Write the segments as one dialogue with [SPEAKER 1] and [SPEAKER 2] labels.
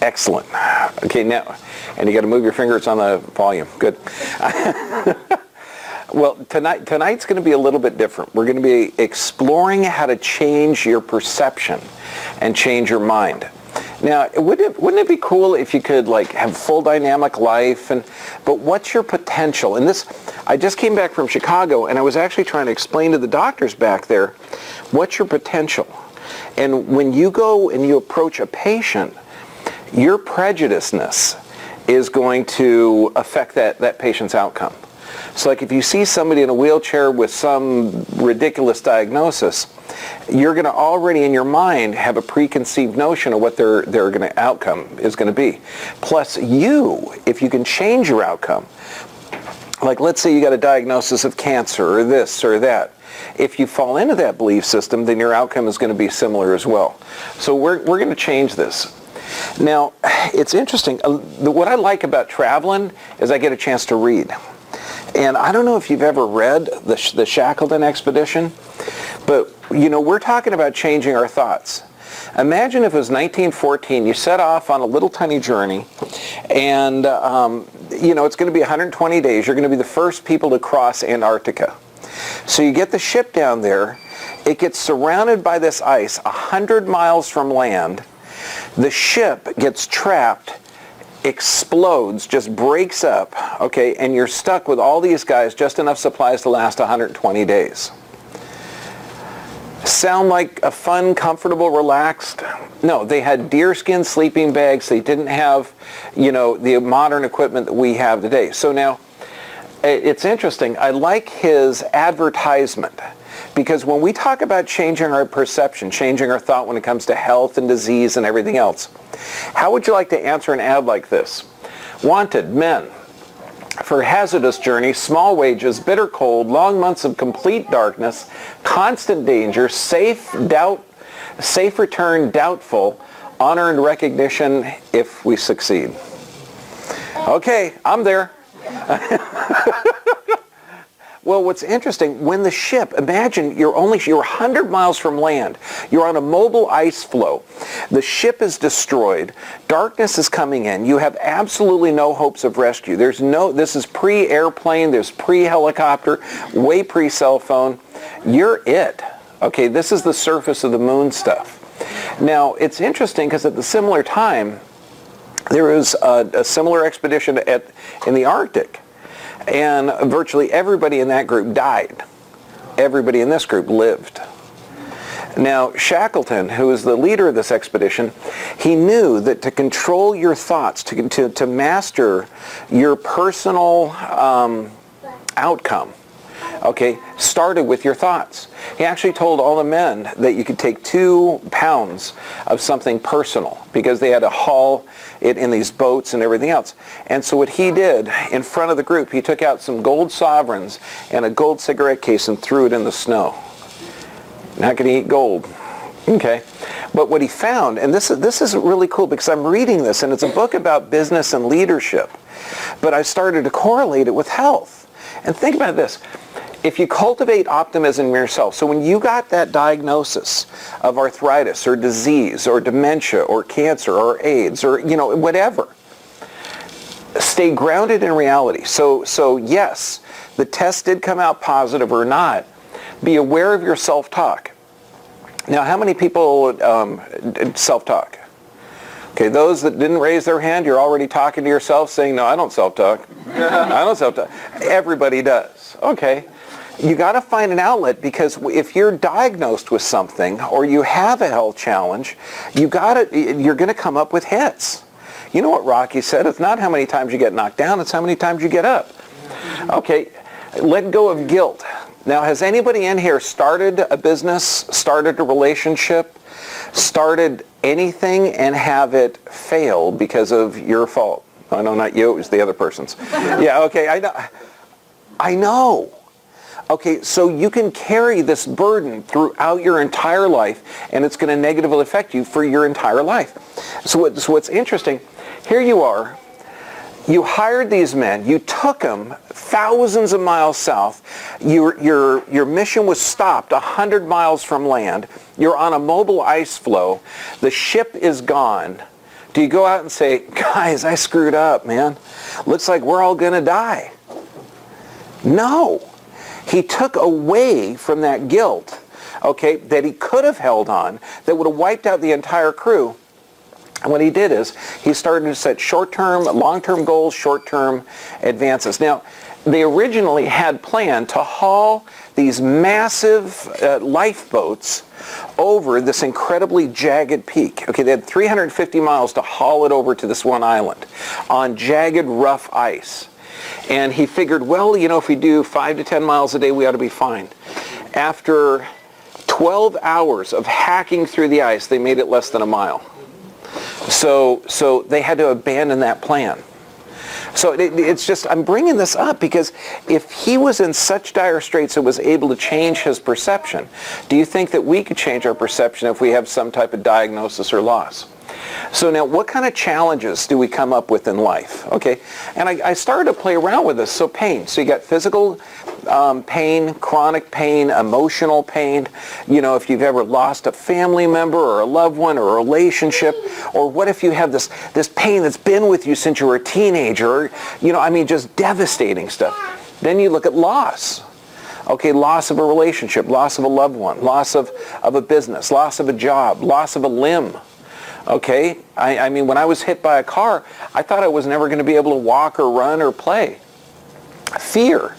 [SPEAKER 1] Excellent. Okay, now, and you got to move your fingers on the volume. Good. Well, tonight's going to be a little bit different. We're going to be exploring how to change your perception and change your mind. Now, wouldn't it be cool if you could like have full dynamic life? But what's your potential? And this, I just came back from Chicago, and I was actually trying to explain to the doctors back there, what's your potential? And when you go and you approach a patient, your prejudiceness is going to affect that patient's outcome. So like if you see somebody in a wheelchair with some ridiculous diagnosis, you're going to already in your mind have a preconceived notion of what their outcome is going to be. Plus you, if you can change your outcome, like let's say you got a diagnosis of cancer or this or that, if you fall into that belief system, then your outcome is going to be similar as well. So we're going to change this. Now, it's interesting. What I like about traveling is I get a chance to read. And I don't know if you've ever read the Shackleton expedition, but, you know, we're talking about changing our thoughts. Imagine if it was 1914, you set off on a little tiny journey, and, you know, it's going to be 120 days. You're going to be the first people to cross Antarctica. So you get the ship down there. It gets surrounded by this ice 100 miles from land. The ship gets trapped, explodes, just breaks up, okay, and you're stuck with all these guys, just enough supplies to last 120 days. Sound like a fun, comfortable, relaxed? No, they had deerskin sleeping bags. They didn't have, you know, the modern equipment that we have today. So now, it's interesting. I like his advertisement. Because when we talk about changing our perception, changing our thought when it comes to health and disease and everything else, how would you like to answer an ad like this? Wanted men for hazardous journey, small wages, bitter cold, long months of complete darkness, constant danger, safe return doubtful, honor and recognition if we succeed. Okay, I'm there. Well, what's interesting, when the ship, imagine you're 100 miles from land. You're on a mobile ice floe. The ship is destroyed. Darkness is coming in. You have absolutely no hopes of rescue. This is pre-airplane, there's pre-helicopter, way pre-cell phone. You're it. Okay, this is the surface of the moon stuff. Now, it's interesting because at the similar time, there was a similar expedition in the Arctic. And virtually everybody in that group died. Everybody in this group lived. Now, Shackleton, who is the leader of this expedition, he knew that to control your thoughts, to master your personal outcome, okay, started with your thoughts. He actually told all the men that you could take 2 pounds of something personal because they had to haul it in these boats and everything else. And so what he did in front of the group, he took out some gold sovereigns and a gold cigarette case and threw it in the snow. Not going to eat gold. Okay. But what he found, and this is really cool because I'm reading this and it's a book about business and leadership, but I started to correlate it with health. And think about this. If you cultivate optimism in yourself, so when you got that diagnosis of arthritis or disease or dementia or cancer or AIDS or, you know, whatever, stay grounded in reality. So yes, the test did come out positive or not. Be aware of your self-talk. Now, how many people self-talk? Okay, those that didn't raise their hand, you're already talking to yourself saying, no, I don't self-talk. I don't self-talk. Everybody does. Okay. You got to find an outlet because if you're diagnosed with something or you have a health challenge, you're going to come up with hits. You know what Rocky said? It's not how many times you get knocked down, it's how many times you get up. Okay, let go of guilt. Now, has anybody in here started a business, started a relationship, started anything and have it fail because of your fault? Oh, no, not you, it was the other person's. Yeah, okay, I know. Okay, so you can carry this burden throughout your entire life, and it's going to negatively affect you for your entire life. So what's interesting, here you are, You hired these men, you took them thousands of miles south, your mission was stopped 100 miles from land, you're on a mobile ice floe, the ship is gone. Do you go out and say, guys, I screwed up, man. Looks like we're all going to die? No. He took away from that guilt, okay, that he could have held on, that would have wiped out the entire crew. And what he did is he started to set short-term, long-term goals, short-term advances. Now, they originally had planned to haul these massive lifeboats over this incredibly jagged peak. Okay, they had 350 miles to haul it over to this one island on jagged, rough ice. And he figured, well, you know, if we do 5 to 10 miles a day, we ought to be fine. After 12 hours of hacking through the ice, they made it less than a mile. So they had to abandon that plan. So it's just, I'm bringing this up because if he was in such dire straits and was able to change his perception, do you think that we could change our perception if we have some type of diagnosis or loss? So now, what kind of challenges do we come up with in life? Okay, and I started to play around with this. So pain. So you got physical pain, chronic pain, emotional pain. You know, if you've ever lost a family member or a loved one or a relationship, or what if you have this pain that's been with you since you were a teenager? Or, you know, I mean, just devastating stuff. Then you look at loss. Okay, loss of a relationship, loss of a loved one, loss of a business, loss of a job, loss of a limb. Okay, I mean, when I was hit by a car, I thought I was never going to be able to walk or run or play. Fear.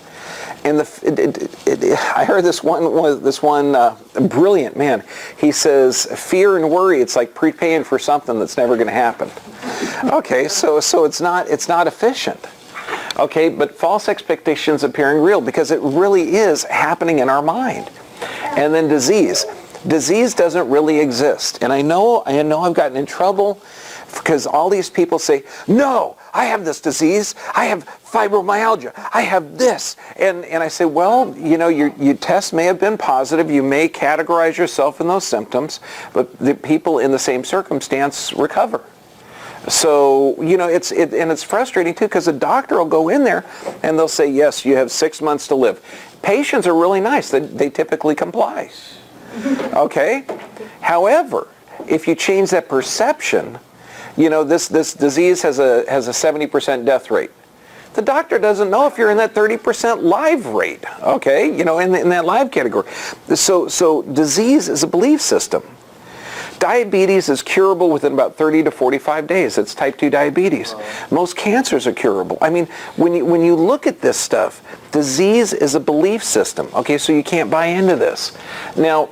[SPEAKER 1] And I heard this one brilliant man. He says, fear and worry, it's like prepaying for something that's never going to happen. Okay, so it's not efficient. Okay, but false expectations appearing real because it really is happening in our mind. And then disease. Disease doesn't really exist. And I know I've gotten in trouble because all these people say, no, I have this disease. I have fibromyalgia. I have this. And I say, well, you know, your test may have been positive. You may categorize yourself in those symptoms, but the people in the same circumstance recover. So, you know, it's frustrating too because the doctor will go in there and they'll say, yes, you have 6 months to live. Patients are really nice. They typically comply. Okay? However, if you change that perception, you know, this disease has a 70% death rate. The doctor doesn't know if you're in that 30% live rate, okay? You know, in that live category. So disease is a belief system. Diabetes is curable within about 30 to 45 days. It's type 2 diabetes. Most cancers are curable. I mean, when you look at this stuff, disease is a belief system. Okay, so you can't buy into this. Now,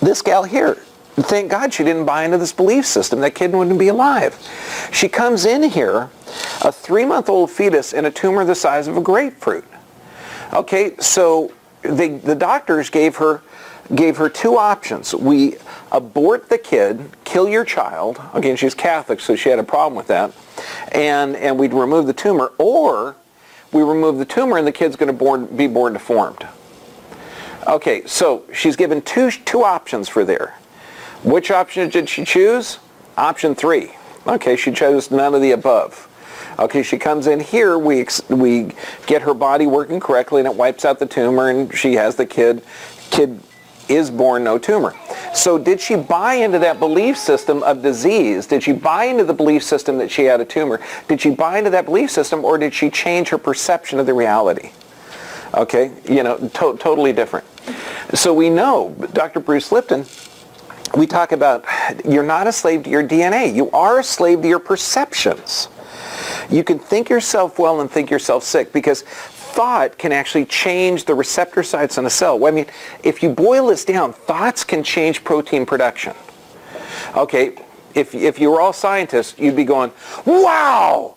[SPEAKER 1] this gal here, thank God she didn't buy into this belief system. That kid wouldn't be alive. She comes in here, a 3-month-old fetus and a tumor the size of a grapefruit. Okay, so the doctors gave her 2 options. We abort the kid, kill your child. Again, she's Catholic, so she had a problem with that. And we'd remove the tumor, or we remove the tumor and the kid's going to be born deformed. Okay, so she's given two options for there. Which option did she choose? Option 3. Okay, she chose none of the above. Okay, she comes in here, we get her body working correctly and it wipes out the tumor and she has the kid. Kid is born no tumor. So did she buy into that belief system of disease? Did she buy into the belief system that she had a tumor? Did she buy into that belief system, or did she change her perception of the reality? Okay, you know, totally different. So we know, Dr. Bruce Lipton, we talk about you're not a slave to your DNA. You are a slave to your perceptions. You can think yourself well and think yourself sick because thought can actually change the receptor sites on a cell. I mean, if you boil this down, thoughts can change protein production. Okay, if you were all scientists, you'd be going, wow,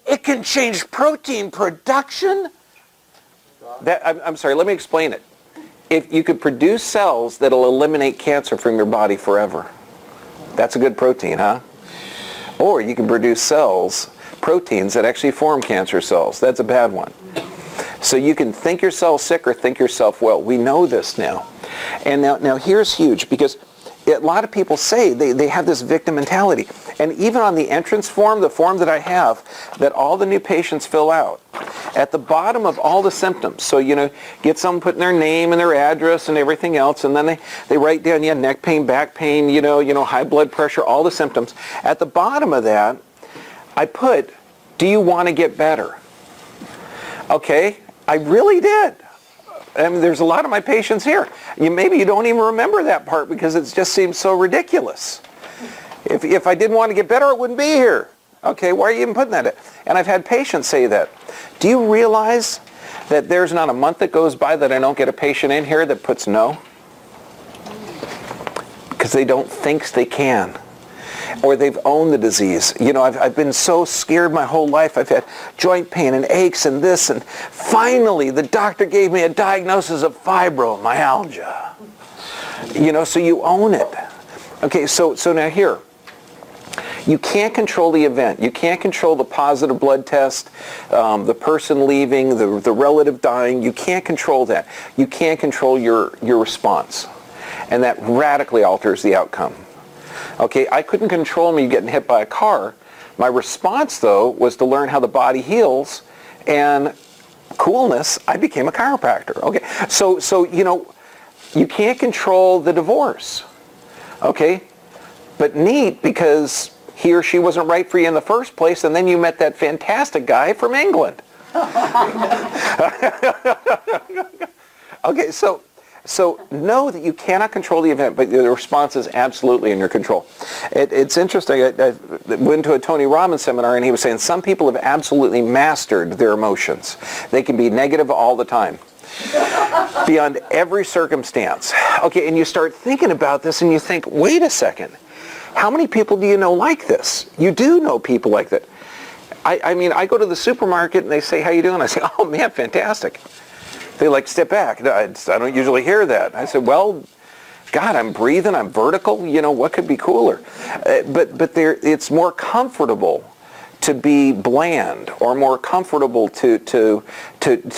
[SPEAKER 1] it can change protein production? I'm sorry, let me explain it. If you could produce cells that'll eliminate cancer from your body forever, that's a good protein, huh? Or you can produce proteins that actually form cancer cells. That's a bad one. So you can think yourself sick or think yourself well. We know this now. And now here's huge, because a lot of people say they have this victim mentality. And even on the entrance form, the form that I have, that all the new patients fill out, at the bottom of all the symptoms, so, get someone putting their name and their address and everything else, and then they write down, neck pain, back pain, high blood pressure, all the symptoms. At the bottom of that, I put, do you want to get better? Okay, I really did. I mean, there's a lot of my patients here. Maybe you don't even remember that part because it just seems so ridiculous. If I didn't want to get better, I wouldn't be here. Okay, why are you even putting that in? And I've had patients say that. Do you realize that there's not a month that goes by that I don't get a patient in here that puts no? Because they don't think they can. Or they've owned the disease. I've been so scared my whole life. I've had joint pain and aches and this, and finally the doctor gave me a diagnosis of fibromyalgia. So you own it. Okay, so now here, you can't control the event. You can't control the positive blood test, the person leaving, the relative dying. You can't control that. You can't control your response. And that radically alters the outcome. Okay, I couldn't control me getting hit by a car. My response, though, was to learn how the body heals, and coolness, I became a chiropractor. Okay, so you can't control the divorce. Okay, but neat, because he or she wasn't right for you in the first place, and then you met that fantastic guy from England. Okay, so know that you cannot control the event, but the response is absolutely in your control. It's interesting. I went to a Tony Robbins seminar, and he was saying some people have absolutely mastered their emotions. They can be negative all the time, beyond every circumstance. Okay, and you start thinking about this, and you think, wait a second. How many people do you know like this? You do know people like that. I mean, I go to the supermarket, and they say, how you doing? I say, oh, man, fantastic. They step back. I don't usually hear that. I said, well, God, I'm breathing, I'm vertical. What could be cooler? But it's more comfortable to be bland, or more comfortable to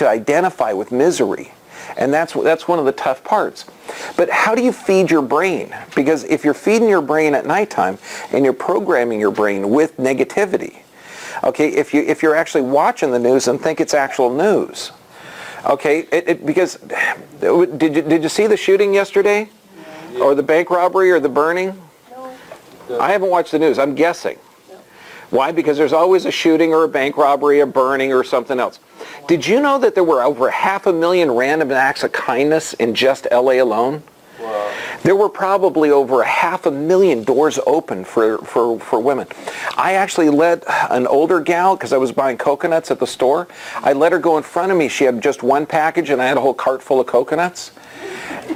[SPEAKER 1] identify with misery. And that's one of the tough parts. But how do you feed your brain? Because if you're feeding your brain at nighttime and you're programming your brain with negativity, okay, if you're actually watching the news and think it's actual news, okay, because did you see the shooting yesterday? Yeah. Or the bank robbery or the burning? No. I haven't watched the news. I'm guessing. No. Why? Because there's always a shooting or a bank robbery, a burning, or something else. Did you know that there were over 500,000 random acts of kindness in just LA alone? Wow. There were probably over 500,000 doors open for women. I actually let an older gal, because I was buying coconuts at the store, I let her go in front of me. She had just one package, and I had a whole cart full of coconuts.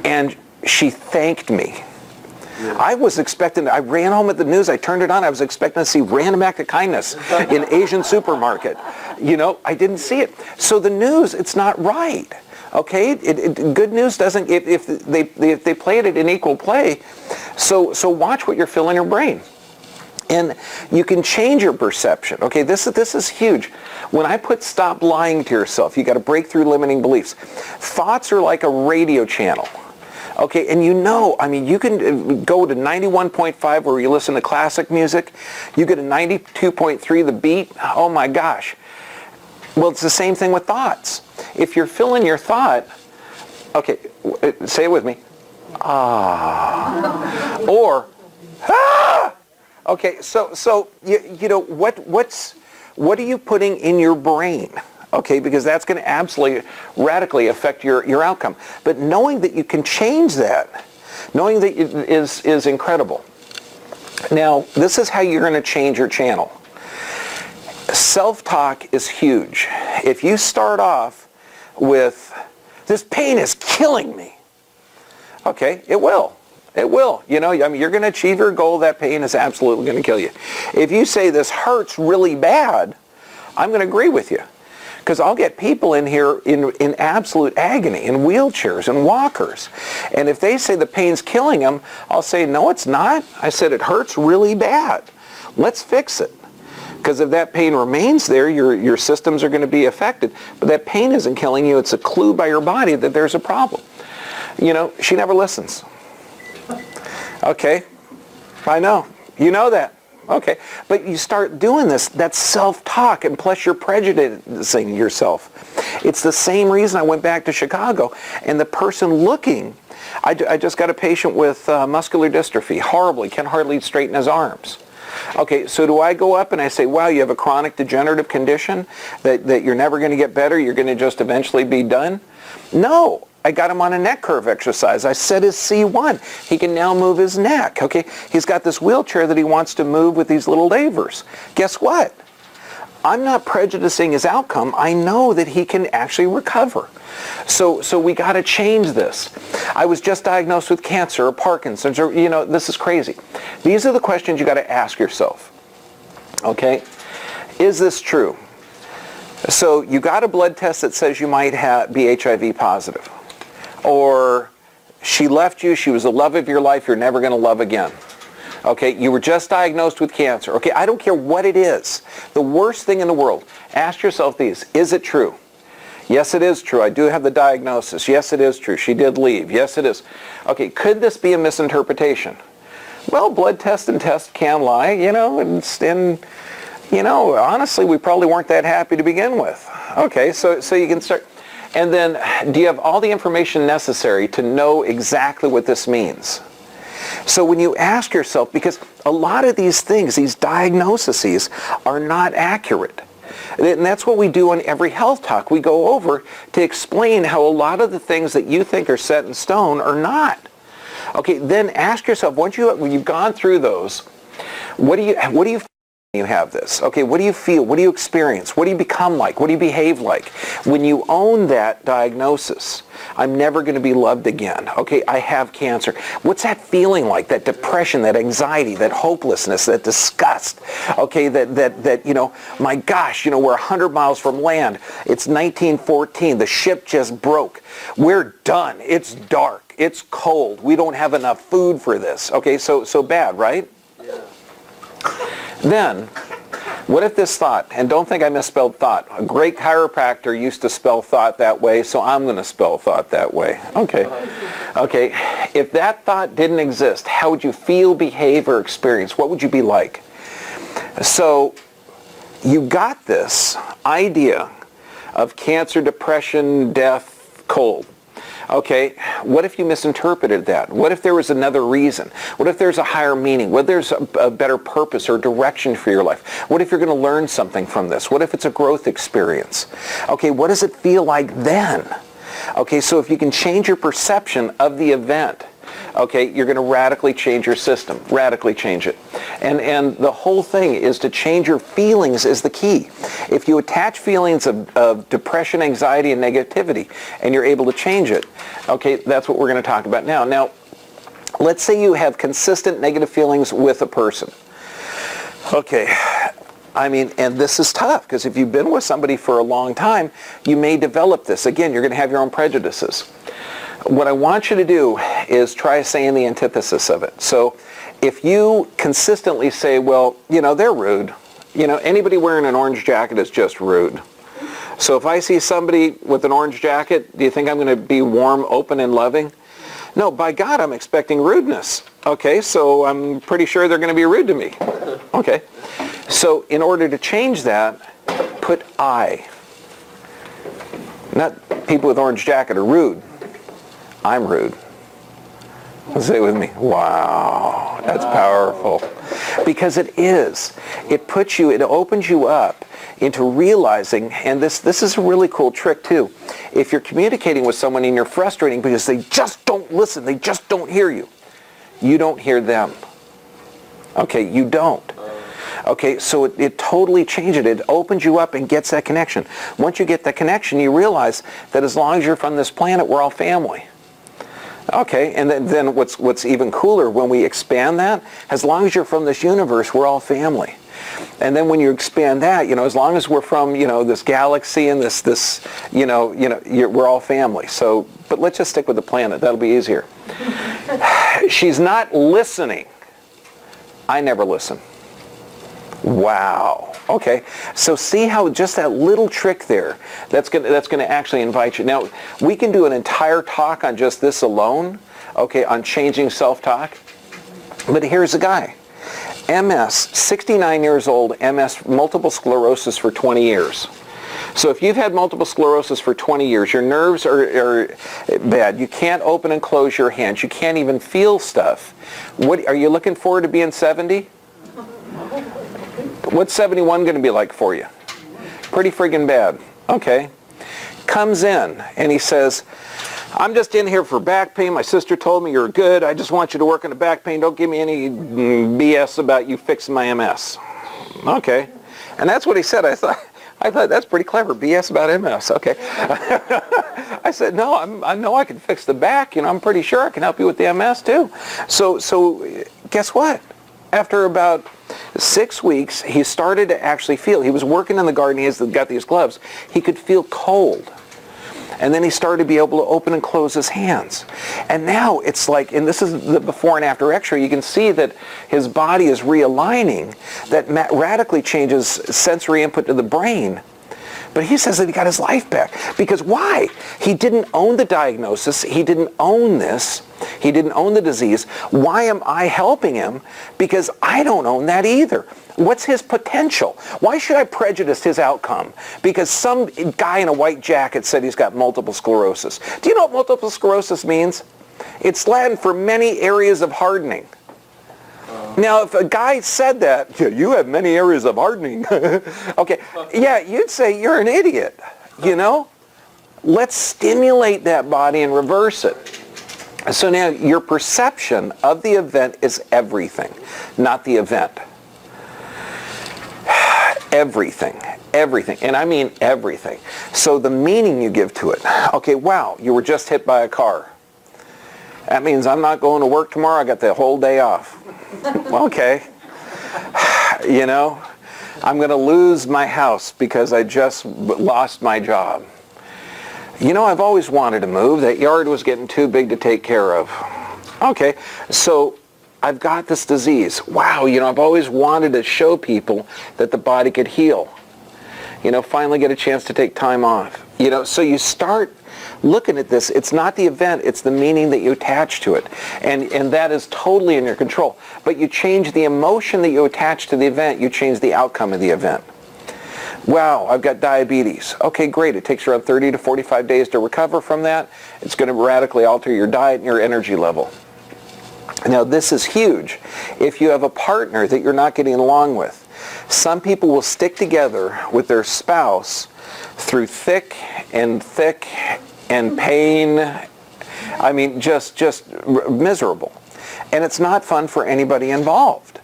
[SPEAKER 1] And she thanked me. Yeah. I was expecting, I ran home at the news, I turned it on, I was expecting to see random act of kindness in Asian supermarket. I didn't see it. So the news, it's not right. Okay, good news doesn't, if they play it in equal play, so watch what you're filling your brain. And you can change your perception. Okay, this is huge. When I put stop lying to yourself, you got to break through limiting beliefs. Thoughts are like a radio channel. Okay, and I mean, you can go to 91.5 where you listen to classic music. You get a 92.3 the beat. Oh my gosh. Well, it's the same thing with thoughts. If you're filling your thought, okay, say it with me. Ah. Or, ah. Okay, so what are you putting in your brain? Okay, because that's going to absolutely radically affect your outcome. But knowing that you can change that, knowing that is incredible. Now, this is how you're going to change your channel. Self-talk is huge. If you start off with, this pain is killing me. Okay, it will. It will. I mean, you're going to achieve your goal. That pain is absolutely going to kill you. If you say this hurts really bad, I'm going to agree with you. Because I'll get people in here in absolute agony, in wheelchairs and walkers. And if they say the pain's killing them, I'll say, no, it's not. I said, it hurts really bad. Let's fix it. Because if that pain remains there, your systems are going to be affected. But that pain isn't killing you. It's a clue by your body that there's a problem. She never listens. Okay, I know. You know that. Okay, but you start doing this, that's self-talk, and plus you're prejudicing yourself. It's the same reason I went back to Chicago, and the person looking, I just got a patient with muscular dystrophy, horribly, can hardly straighten his arms. Okay, so do I go up and I say, wow, you have a chronic degenerative condition that you're never going to get better, you're going to just eventually be done? No. I got him on a neck curve exercise. I set his C1. He can now move his neck. Okay, he's got this wheelchair that he wants to move with these little levers. Guess what? I'm not prejudicing his outcome. I know that he can actually recover. So we got to change this. I was just diagnosed with cancer or Parkinson's, or, you know, this is crazy. These are the questions you got to ask yourself. Okay, is this true? So you got a blood test that says you might be HIV positive. Or she left you, she was the love of your life, you're never going to love again. Okay, you were just diagnosed with cancer. Okay, I don't care what it is. The worst thing in the world. Ask yourself these. Is it true? Yes, it is true. I do have the diagnosis. Yes, it is true. She did leave. Yes, it is. Okay, could this be a misinterpretation? Well, blood test and test can lie, you know, and you know, honestly, we probably weren't that happy to begin with. Okay, so you can start. And then, do you have all the information necessary to know exactly what this means? So when you ask yourself, because a lot of these things, these diagnoses, are not accurate. And that's what we do on every health talk. We go over to explain how a lot of the things that you think are set in stone are not. Okay, then ask yourself, when you've gone through those, what do you feel when you have this? Okay, what do you feel? What do you experience? What do you become like? What do you behave like? When you own that diagnosis, I'm never going to be loved again. Okay, I have cancer. What's that feeling like? That depression, that anxiety, that hopelessness, that disgust. Okay, that you know, my gosh, you know, we're 100 miles from land. It's 1914. The ship just broke. We're done. It's dark. It's cold. We don't have enough food for this. Okay, so bad, right?
[SPEAKER 2] Yeah.
[SPEAKER 1] Then, what if this thought, and don't think I misspelled thought. A great chiropractor used to spell thought that way, so I'm going to spell thought that way. Okay. Okay. If that thought didn't exist, how would you feel, behave, or experience? What would you be like? So, you got this idea of cancer, depression, death, cold. Okay, what if you misinterpreted that? What if there was another reason? What if there's a higher meaning? What if there's a better purpose or direction for your life? What if you're going to learn something from this? What if it's a growth experience? Okay, what does it feel like then? Okay, so if you can change your perception of the event, okay, you're going to radically change your system, radically change it. And the whole thing is to change your feelings is the key. If you attach feelings of depression, anxiety, and negativity, and you're able to change it, okay, that's what we're going to talk about now. Now, let's say you have consistent negative feelings with a person. Okay, I mean, and this is tough, because if you've been with somebody for a long time, you may develop this. Again, you're going to have your own prejudices. What I want you to do is try saying the antithesis of it. So if you consistently say, well, you know, they're rude. You know, anybody wearing an orange jacket is just rude. So if I see somebody with an orange jacket, do you think I'm going to be warm, open, and loving? No, by God, I'm expecting rudeness. Okay, so I'm pretty sure they're going to be rude to me. Okay, so in order to change that, put I. Not people with orange jacket are rude. I'm rude. Say it with me. Wow, that's powerful. Because it is. It puts you, it opens you up into realizing, and this is a really cool trick too. If you're communicating with someone and you're frustrating because they just don't listen, they just don't hear you, you don't hear them. Okay, you don't. Okay, so it totally changes it. It opens you up and gets that connection. Once you get that connection, you realize that as long as you're from this planet, we're all family. Okay, and then what's even cooler, when we expand that, as long as you're from this universe, we're all family. And then when you expand that, you know, as long as we're from, you know, this galaxy and this we're all family. So, but let's just stick with the planet. That'll be easier. She's not listening. I never listen. Wow. Okay. So see how just that little trick there, that's going to actually invite you. Now, we can do an entire talk on just this alone, okay, on changing self-talk. But here's the guy. MS, 69 years old, MS, multiple sclerosis for 20 years. So if you've had multiple sclerosis for 20 years, your nerves are bad. You can't open and close your hands. You can't even feel stuff. What are you looking forward to being 70? What's 71 going to be like for you? Pretty friggin' bad. Okay. Comes in and he says, I'm just in here for back pain. My sister told me you're good. I just want you to work on the back pain. Don't give me any BS about you fixing my MS. Okay. And that's what he said. I thought that's pretty clever. BS about MS. Okay. I said, no, I know I can fix the back. I'm pretty sure I can help you with the MS too. So guess what? After about 6 weeks, he started to actually feel. He was working in the garden. He's got these gloves. He could feel cold. And then he started to be able to open and close his hands. And now it's like, and this is the before and after x-ray, you can see that his body is realigning. That radically changes sensory input to the brain. But he says that he got his life back. Because why? He didn't own the diagnosis. He didn't own this. He didn't own the disease. Why am I helping him? Because I don't own that either. What's his potential? Why should I prejudice his outcome? Because some guy in a white jacket said he's got multiple sclerosis. Do you know what multiple sclerosis means? It's Latin for many areas of hardening. Now, if a guy said that, yeah, you have many areas of hardening. Okay, yeah, you'd say you're an idiot, Let's stimulate that body and reverse it. So now your perception of the event is everything, not the event. Everything, and I mean everything. So the meaning you give to it. Okay, wow, you were just hit by a car. That means I'm not going to work tomorrow. I got the whole day off. Okay. I'm going to lose my house because I just lost my job. I've always wanted to move. That yard was getting too big to take care of. Okay, so I've got this disease. Wow, I've always wanted to show people that the body could heal. Finally get a chance to take time off. So you start looking at this. It's not the event, it's the meaning that you attach to it. And that is totally in your control. But you change the emotion that you attach to the event, you change the outcome of the event. Wow, I've got diabetes. Okay, great. It takes around 30 to 45 days to recover from that. It's going to radically alter your diet and your energy level. Now, this is huge. If you have a partner that you're not getting along with, some people will stick together with their spouse through thick and pain. I mean, just miserable. And it's not fun for anybody involved.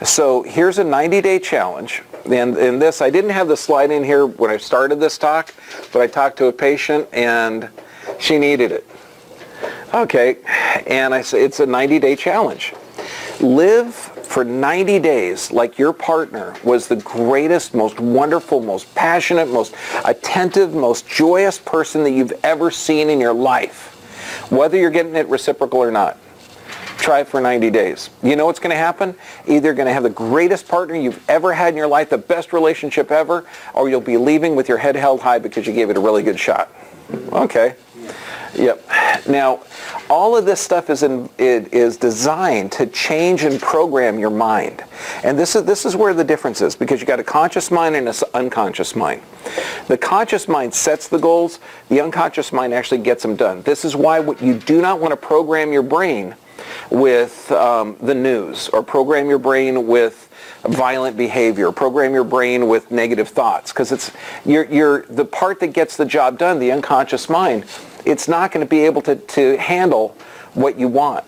[SPEAKER 1] So here's a 90-day challenge. And this, I didn't have the slide in here when I started this talk, but I talked to a patient and she needed it. Okay, and I said it's a 90-day challenge. Live for 90 days like your partner was the greatest, most wonderful, most passionate, most attentive, most joyous person that you've ever seen in your life. Whether you're getting it reciprocal or not. Try it for 90 days. You know what's going to happen? Either you're going to have the greatest partner you've ever had in your life, the best relationship ever, or you'll be leaving with your head held high because you gave it a really good shot. Okay. Yep. Now, all of this stuff is designed to change and program your mind. And this is where the difference is, because you got a conscious mind and an unconscious mind. The conscious mind sets the goals. The unconscious mind actually gets them done. This is why you do not want to program your brain with the news, or program your brain with violent behavior, program your brain with negative thoughts, because it's the part that gets the job done, the unconscious mind. It's not going to be able to handle what you want.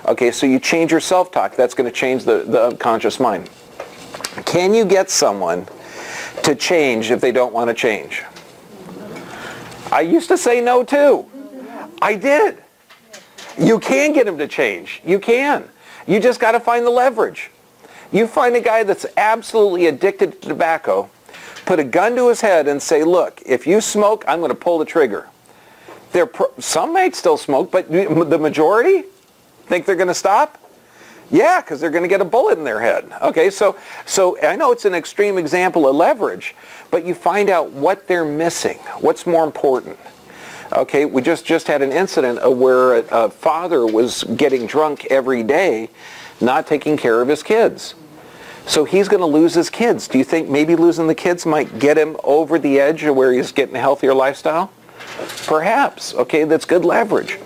[SPEAKER 1] Okay, so you change your self-talk. That's going to change the unconscious mind. Can you get someone to change if they don't want to change? I used to say no too. I did. You can get them to change. You can. You just got to find the leverage. You find a guy that's absolutely addicted to tobacco, put a gun to his head and say, look, if you smoke, I'm going to pull the trigger. Some may still smoke, but the majority think they're going to stop? Yeah, because they're going to get a bullet in their head. Okay, so I know it's an extreme example of leverage, but you find out what they're missing, what's more important. Okay, we just had an incident where a father was getting drunk every day, not taking care of his kids. So he's going to lose his kids. Do you think maybe losing the kids might get him over the edge of where he's getting a healthier lifestyle? Perhaps. Okay, that's good leverage.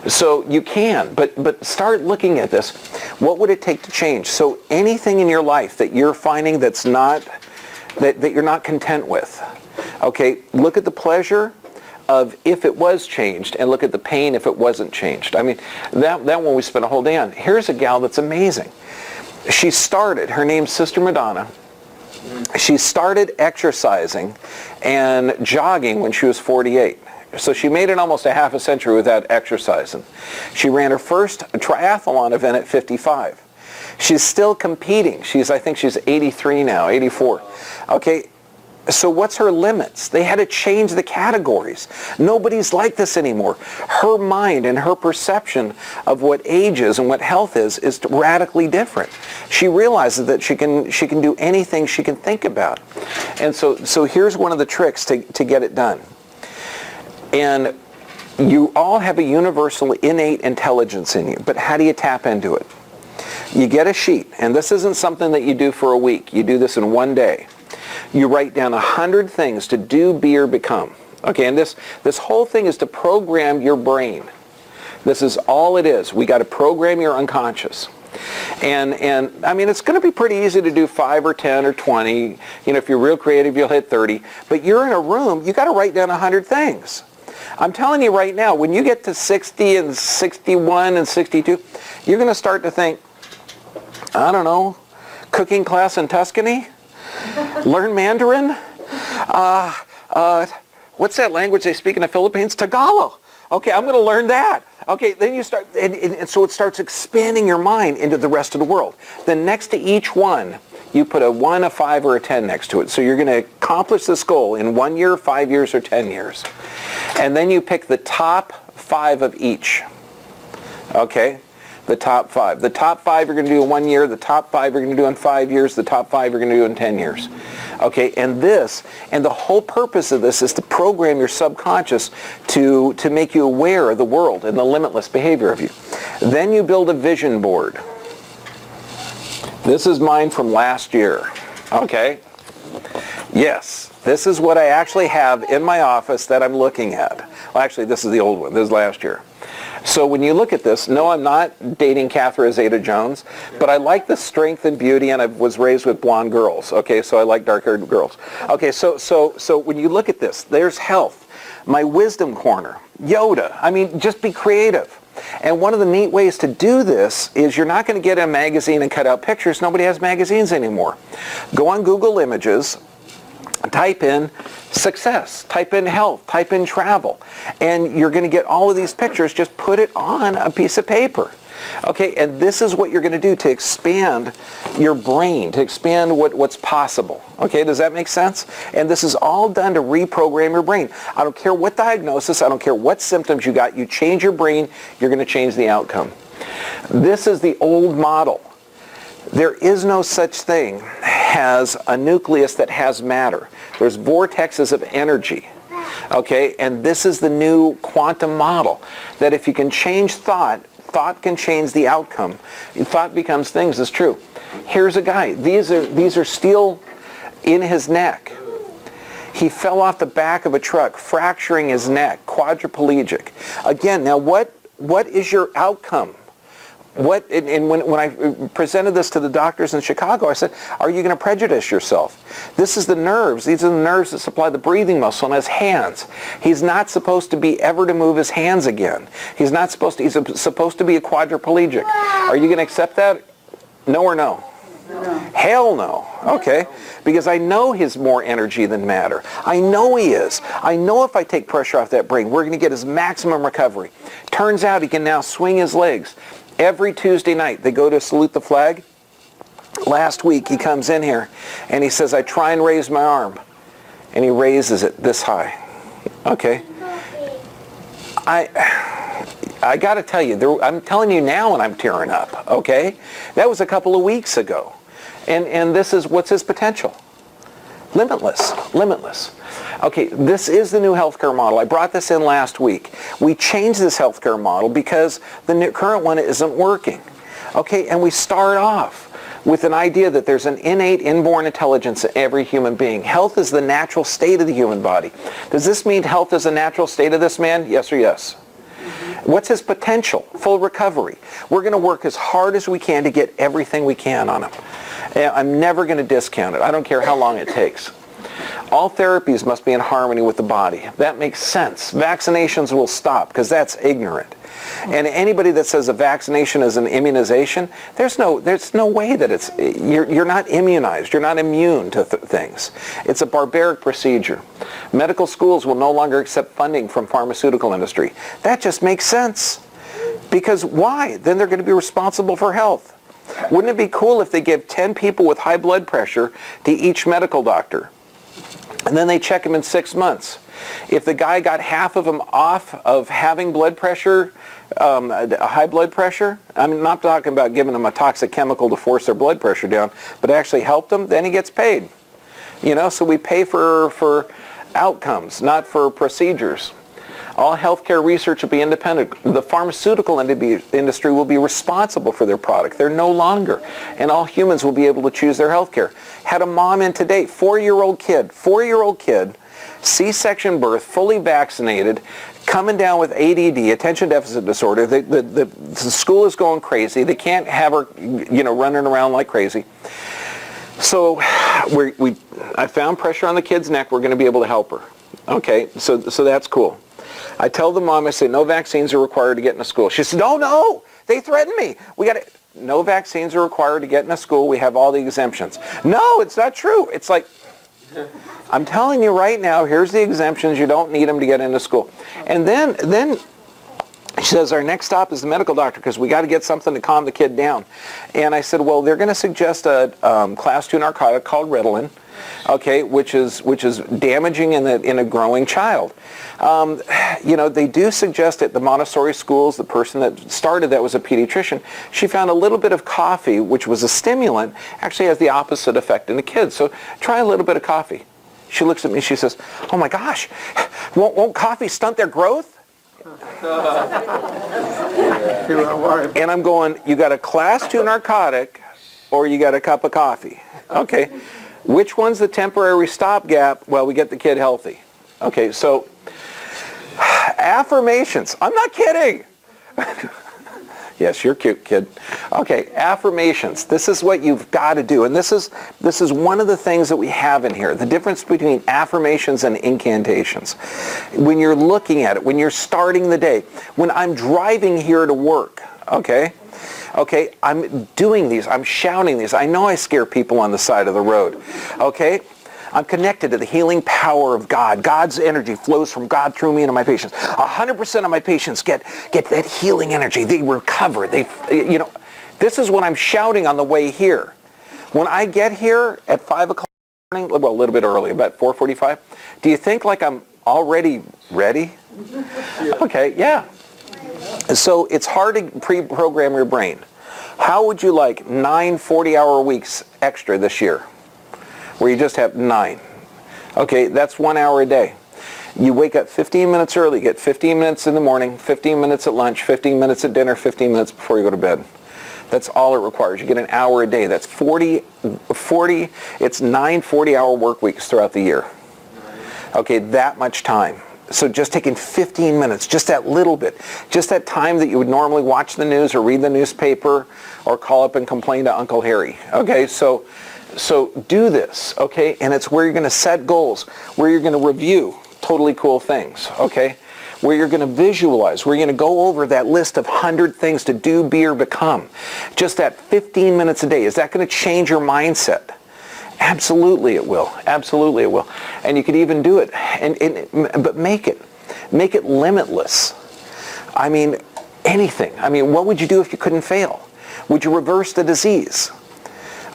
[SPEAKER 1] So you can, but start looking at this. What would it take to change? So anything in your life that you're finding that's not, that you're not content with, okay, look at the pleasure of if it was changed and look at the pain if it wasn't changed. I mean, that one we spent a whole day on. Here's a gal that's amazing. She started, her name's Sister Madonna. She started exercising and jogging when she was 48. So she made it almost a half a century without exercising. She ran her first triathlon event at 55. She's still competing. I think she's 83 now, 84. Okay, so what's her limits? They had to change the categories. Nobody's like this anymore. Her mind and her perception of what age is and what health is radically different. She realizes that she can do anything she can think about. And so here's one of the tricks to get it done. And you all have a universal innate intelligence in you, but how do you tap into it? You get a sheet, and this isn't something that you do for a week. You do this in one day. You write down 100 things to do, be, or become. Okay, and this whole thing is to program your brain. This is all it is. We got to program your unconscious. And I mean, it's going to be pretty easy to do 5 or 10 or 20. You know, if you're real creative, you'll hit 30. But you're in a room, you got to write down 100 things. I'm telling you right now, when you get to 60 and 61 and 62, you're going to start to think, I don't know, cooking class in Tuscany? Learn Mandarin? What's that language they speak in the Philippines? Tagalog. Okay, I'm going to learn that. Okay, then you start, and so it starts expanding your mind into the rest of the world. Then next to each one, you put a 1, a 5, or a 10 next to it. So you're going to accomplish this goal in 1 year, 5 years, or 10 years. And then you pick the top 5 of each. Okay? The top 5. The top 5 you're going to do in 1 year. The top 5 you're going to do in 5 years. The top 5 you're going to do in 10 years. Okay? And the whole purpose of this is to program your subconscious to make you aware of the world and the limitless behavior of you. Then you build a vision board. This is mine from last year. Okay? Yes, this is what I actually have in my office that I'm looking at. Well, actually, this is the old one. This is last year. So when you look at this, no, I'm not dating Catherine Zeta-Jones, but I like the strength and beauty, and I was raised with blonde girls. Okay, so I like dark-haired girls. Okay, so when you look at this, there's health. My wisdom corner, Yoda. I mean, just be creative. And one of the neat ways to do this is you're not going to get a magazine and cut out pictures. Nobody has magazines anymore. Go on Google Images, type in success, type in health, type in travel, and you're going to get all of these pictures. Just put it on a piece of paper. Okay, and this is what you're going to do to expand your brain, to expand what's possible. Okay, does that make sense? And this is all done to reprogram your brain. I don't care what diagnosis, I don't care what symptoms you got, you change your brain, you're going to change the outcome. This is the old model. There is no such thing as a nucleus that has matter. There's vortexes of energy. Okay, and this is the new quantum model, that if you can change thought can change the outcome. Thought becomes things is true. Here's a guy. These are steel in his neck. He fell off the back of a truck, fracturing his neck, quadriplegic. Again, now what is your outcome? And when I presented this to the doctors in Chicago, I said, are you going to prejudice yourself? This is the nerves. These are the nerves that supply the breathing muscle in his hands. He's not supposed to be ever to move his hands again. He's supposed to be a quadriplegic. Are you going to accept that? No or no? No. Hell no. Okay. Because I know he's more energy than matter. I know he is. I know if I take pressure off that brain, we're going to get his maximum recovery. Turns out he can now swing his legs. Every Tuesday night, they go to salute the flag. Last week, he comes in here, and he says, I try and raise my arm. And he raises it this high. Okay? I got to tell you, I'm telling you now and I'm tearing up. Okay? That was a couple of weeks ago. And this is, what's his potential? Limitless. Limitless. Okay, this is the new healthcare model. I brought this in last week. We changed this healthcare model because the current one isn't working. Okay, and we start off with an idea that there's an innate, inborn intelligence in every human being. Health is the natural state of the human body. Does this mean health is a natural state of this man? Yes or yes? What's his potential? Full recovery. We're going to work as hard as we can to get everything we can on him. I'm never going to discount it. I don't care how long it takes. All therapies must be in harmony with the body. That makes sense. Vaccinations will stop because that's ignorant. And anybody that says a vaccination is an immunization, there's no way that you're not immunized. You're not immune to things. It's a barbaric procedure. Medical schools will no longer accept funding from pharmaceutical industry. That just makes sense. Because why? Then they're going to be responsible for health. Wouldn't it be cool if they give 10 people with high blood pressure to each medical doctor? And then they check them in 6 months. If the guy got half of them off of having blood pressure, high blood pressure, I'm not talking about giving them a toxic chemical to force their blood pressure down, but actually help them, then he gets paid. You know, so we pay for outcomes, not for procedures. All healthcare research will be independent. The pharmaceutical industry will be responsible for their product. They're no longer. And all humans will be able to choose their healthcare. Had a mom in today, 4-year-old kid, C-section birth, fully vaccinated, coming down with ADD, attention deficit disorder. The school is going crazy. They can't have her, running around like crazy. So I found pressure on the kid's neck. We're going to be able to help her. Okay, so that's cool. I tell the mom, I say, no vaccines are required to get into school. She says, no, they threaten me. No vaccines are required to get into school. We have all the exemptions. No, it's not true. It's like, I'm telling you right now, here's the exemptions. You don't need them to get into school. And then she says, our next stop is the medical doctor because we got to get something to calm the kid down. And I said, well, they're going to suggest a class 2 narcotic called Ritalin, okay, which is damaging in a growing child. They do suggest at the Montessori schools, the person that started that was a pediatrician, she found a little bit of coffee, which was a stimulant, actually has the opposite effect in the kids. So try a little bit of coffee. She looks at me, she says, oh my gosh, won't coffee stunt their growth? And I'm going, you got a class 2 narcotic or you got a cup of coffee? Okay. Which one's the temporary stopgap? Well, we get the kid healthy. Okay, so affirmations. I'm not kidding. Yes, you're cute, kid. Okay, affirmations. This is what you've got to do. And this is one of the things that we have in here. The difference between affirmations and incantations. When you're looking at it, when you're starting the day, when I'm driving here to work, okay, I'm doing these. I'm shouting these. I know I scare people on the side of the road, okay? I'm connected to the healing power of God. God's energy flows from God through me into my patients. 100% of my patients get that healing energy. They recover. This is what I'm shouting on the way here. When I get here at 5 o'clock in the morning, well, a little bit early, about 4:45, do you think like I'm already ready? Okay, yeah. So it's hard to pre-program your brain. How would you like 9 40-hour weeks extra this year? Where you just have 9. Okay, that's 1 hour a day. You wake up 15 minutes early, get 15 minutes in the morning, 15 minutes at lunch, 15 minutes at dinner, 15 minutes before you go to bed. That's all it requires. You get an hour a day. That's 40, it's 9 40-hour work weeks throughout the year. Okay, that much time. So just taking 15 minutes, just that little bit, just that time that you would normally watch the news or read the newspaper or call up and complain to Uncle Harry. Okay, so do this, okay? And it's where you're going to set goals, where you're going to review totally cool things, okay? Where you're going to visualize, where you're going to go over that list of 100 things to do, be, or become. Just that 15 minutes a day. Is that going to change your mindset? Absolutely it will. Absolutely it will. And you could even do it, but make it limitless. I mean, anything. I mean, what would you do if you couldn't fail? Would you reverse the disease?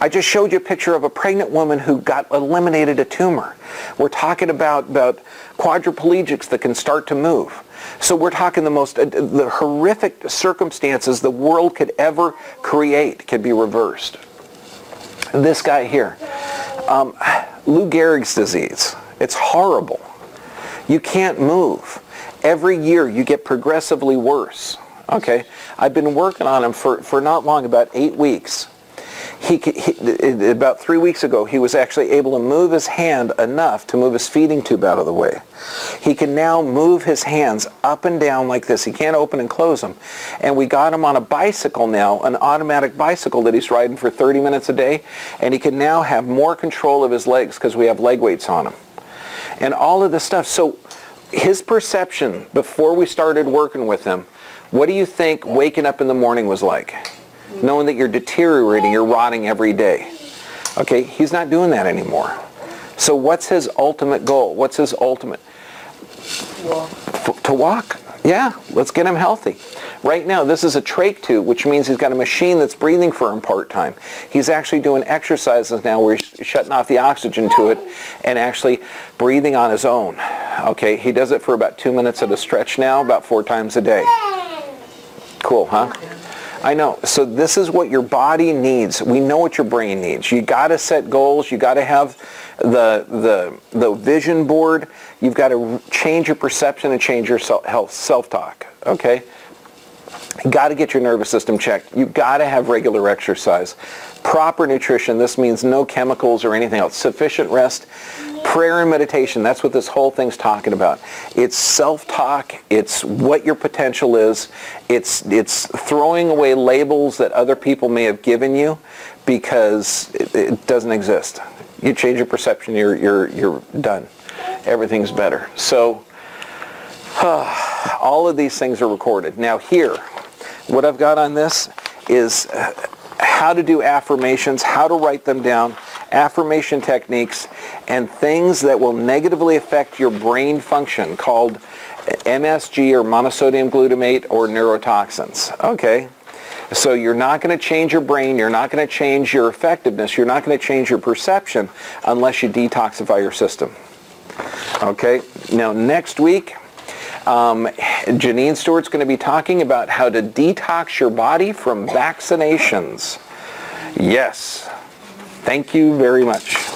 [SPEAKER 1] I just showed you a picture of a pregnant woman who got eliminated a tumor. We're talking about quadriplegics that can start to move. So we're talking the horrific circumstances the world could ever create can be reversed. This guy here, Lou Gehrig's disease. It's horrible. You can't move. Every year you get progressively worse. Okay, I've been working on him for not long, about 8 weeks. About 3 weeks ago, he was actually able to move his hand enough to move his feeding tube out of the way. He can now move his hands up and down like this. He can't open and close them. And we got him on a bicycle now, an automatic bicycle that he's riding for 30 minutes a day. And he can now have more control of his legs because we have leg weights on him. And all of this stuff. So his perception before we started working with him, what do you think waking up in the morning was like? Knowing that you're deteriorating, you're rotting every day. Okay, he's not doing that anymore. So what's his ultimate goal? What's his ultimate? To walk. Yeah, let's get him healthy. Right now, this is a trach tube, which means he's got a machine that's breathing for him part-time. He's actually doing exercises now where he's shutting off the oxygen to it and actually breathing on his own. Okay, he does it for about 2 minutes at a stretch now, about 4 times a day. Cool, huh? I know. So this is what your body needs. We know what your brain needs. You got to set goals. You got to have the vision board. You've got to change your perception and change your self-talk. Okay? You got to get your nervous system checked. You've got to have regular exercise. Proper nutrition. This means no chemicals or anything else. Sufficient rest. Prayer and meditation. That's what this whole thing's talking about. It's self-talk. It's what your potential is. It's throwing away labels that other people may have given you because it doesn't exist. You change your perception, you're done. Everything's better. So all of these things are recorded. Now here, what I've got on this is how to do affirmations, how to write them down, affirmation techniques, and things that will negatively affect your brain function called MSG or monosodium glutamate or neurotoxins. Okay? So you're not going to change your brain, you're not going to change your effectiveness, you're not going to change your perception unless you detoxify your system. Okay? Now next week, Janine Stewart's going to be talking about how to detox your body from vaccinations. Yes. Thank you very much.